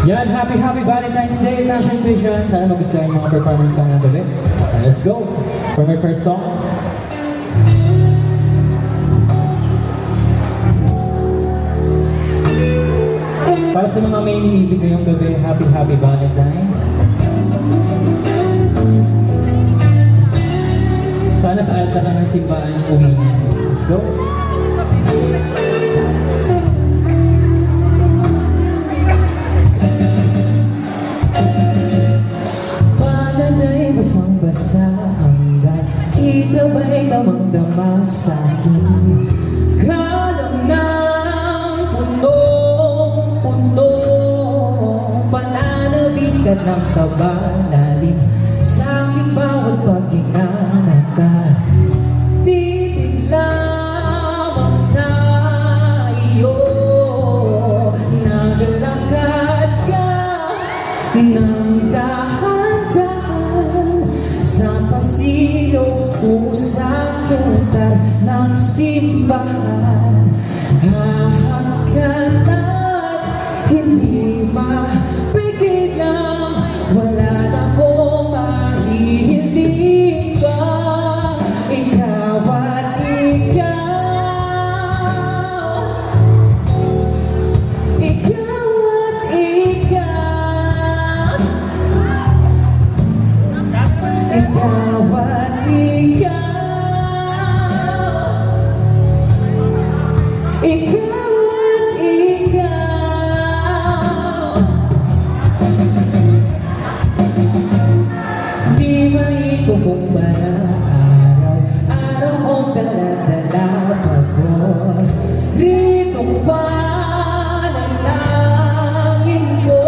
Yan, happy Valentine's Day, Passion Vision. Sana magustuhan yung mga performance ko ng gabi. Let's go for my first song. Para sa mga may iniibig ngayong gabi, happy Valentine's. Sana sa altar na ng simbahan uwi niya. Let's go. Panaday basang-basa ang kita ba'y damang-dama sa'kin? Kalam ng punong-puno, pananabikan ng kabanaling sa'king bawat paghinanap ka. Titig lamang sa iyo, nagalakad ka ng dahan-dahan sa pasilyo tungo sa altar ng simbahan. Hahakan at hindi mapigilan, wala na akong mahihiling pa. Ikaw at ikaw, ikaw at ikaw, ikaw at ikaw, ikaw at ikaw. Di maikukumpara, araw-araw kong dala-dala pagod. Ritong panalangin ko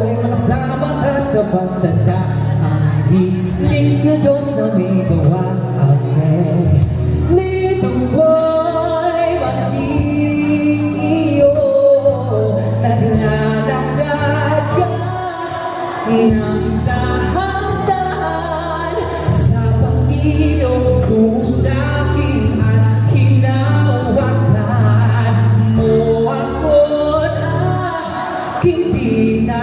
ay makasama ka sa pagtanda. Ang hiling sa Diyos na may gawa akin. Nitong ko'y maging iyo, naglalakad ka ng dahan-dahan sa pasilyo tungo sa'kin at hinawakan mo ako na hindi na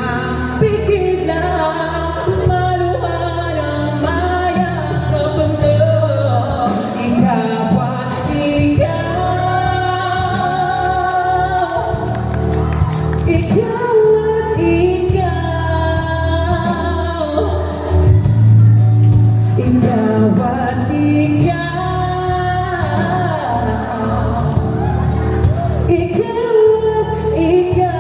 pigilan. Maluhan ang mayakap mo, ikaw at ikaw, ikaw at ikaw, ikaw at ikaw, ikaw at ikaw.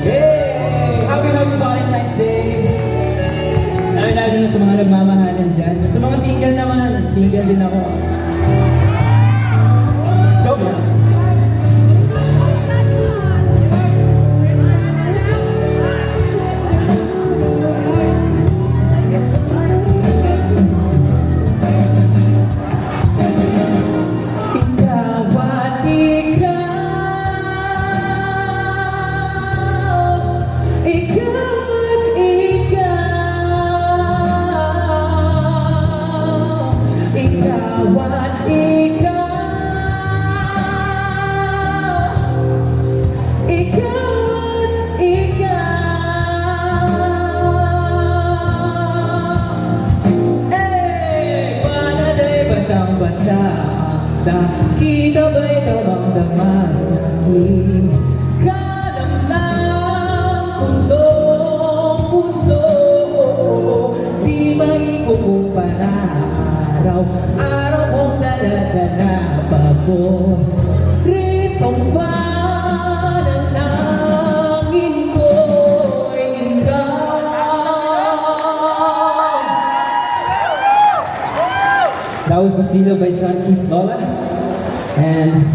Hey! Happy Valentine's Day! Lalo na sa mga nagmamahalan dyan. Sa mga single naman, single din ako. Joke lang. Ikaw at ikaw, ikaw at ikaw, ikaw at ikaw, ikaw at ikaw. Eh, panaday basang-basa ang kita ba'y damang-dama sa'kin? Kalam ng punong-puno, di maikukumpara, araw-araw kong dala-dala bago. Ritong panalangin ko'y ikaw. That was Basilio by San Keys Lola. And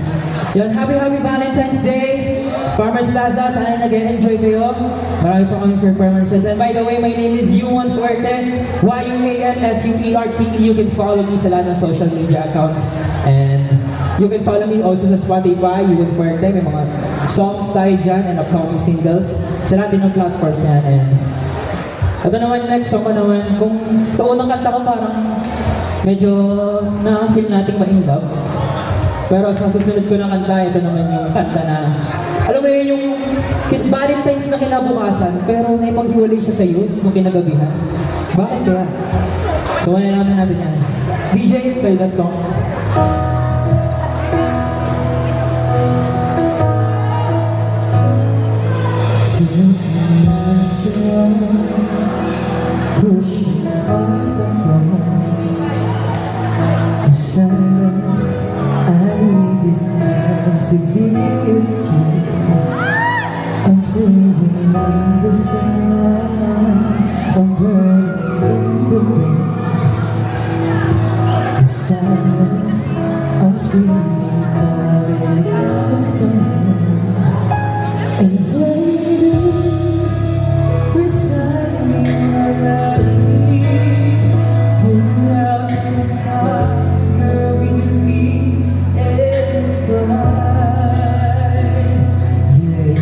yun, happy Valentine's Day! Farmers Plaza, sana nag-enjoy kayo. Marami po kami performances. And by the way, my name is Yuan Fuerte, YUANFUERTE. You can follow me sa lahat ng social media accounts. And you can follow me also sa Spotify, Yuan Fuerte. May mga songs tayo dyan and upcoming singles sa lahat din ng platforms yan. And ito naman yung next song ko naman. Kung sa unang kanta ko parang medyo na-feel nating ma-in love. Pero sa susunod ko na kanta, ito naman yung kanta na, alam mo yun yung Valentine's na kinabukasan, pero naipaghiwalay siya sa'yo nung kinagabihan. Bakit kaya? So, naman natin yan. DJ, play that song. Push me off the ground. The silence, I need this time to be with you. I'm freezing in the sun, I'm burning in the wind. The silence, I'm screaming, calling out your name. And later, reciting my life, put out the fire with me and fight. Yeah,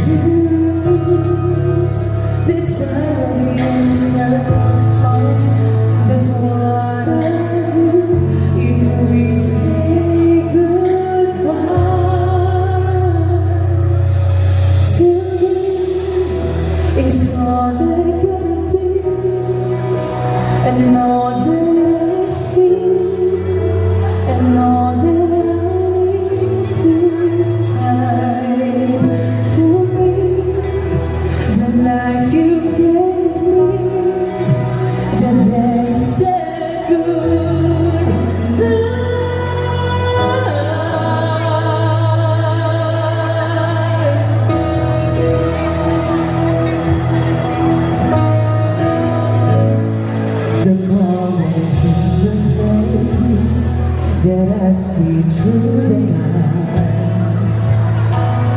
use the side of yourself. That's what I do if we say goodbye. It's all I gotta be, and all that I see, and all that I need is time to be the life you gave me, the day you said goodbye. The comments in the face that I see through the night,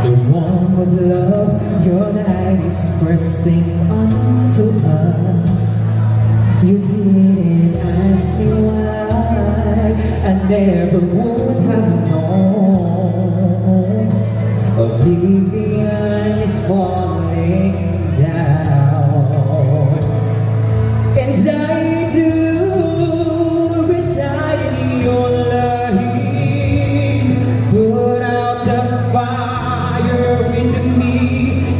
the warmth of love your light is pressing onto us. You didn't ask me why, I never would have known. Oblivion is falling down, and I do reside in your light. Put out the fire in me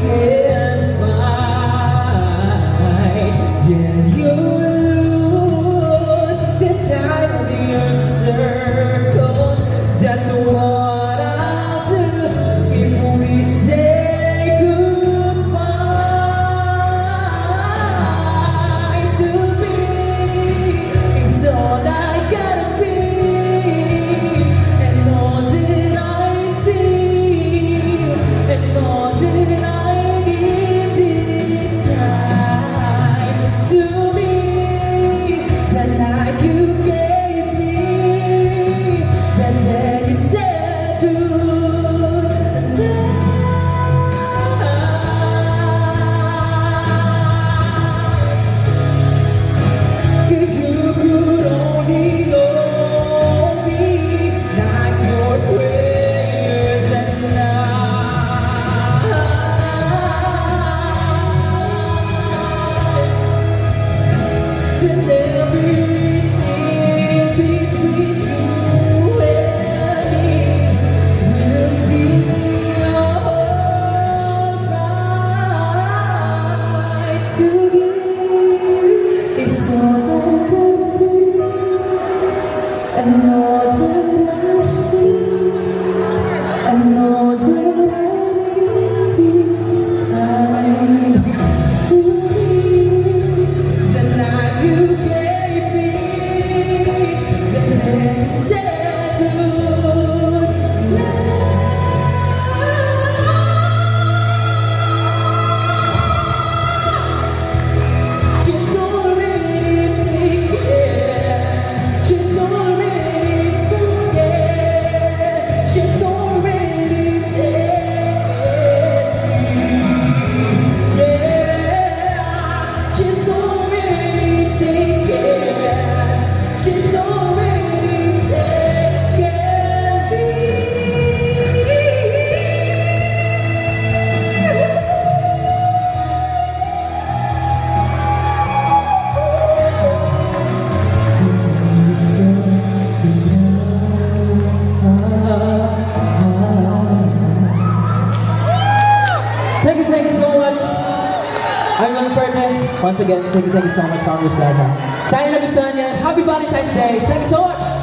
and fight. Yeah, you lose the side of your circles. Thank you so much. I'm Ron Ferde. Once again, thank you so much, Farmers Plaza. Sana nagustuhan niyo. Happy Valentine's Day. Thanks so much.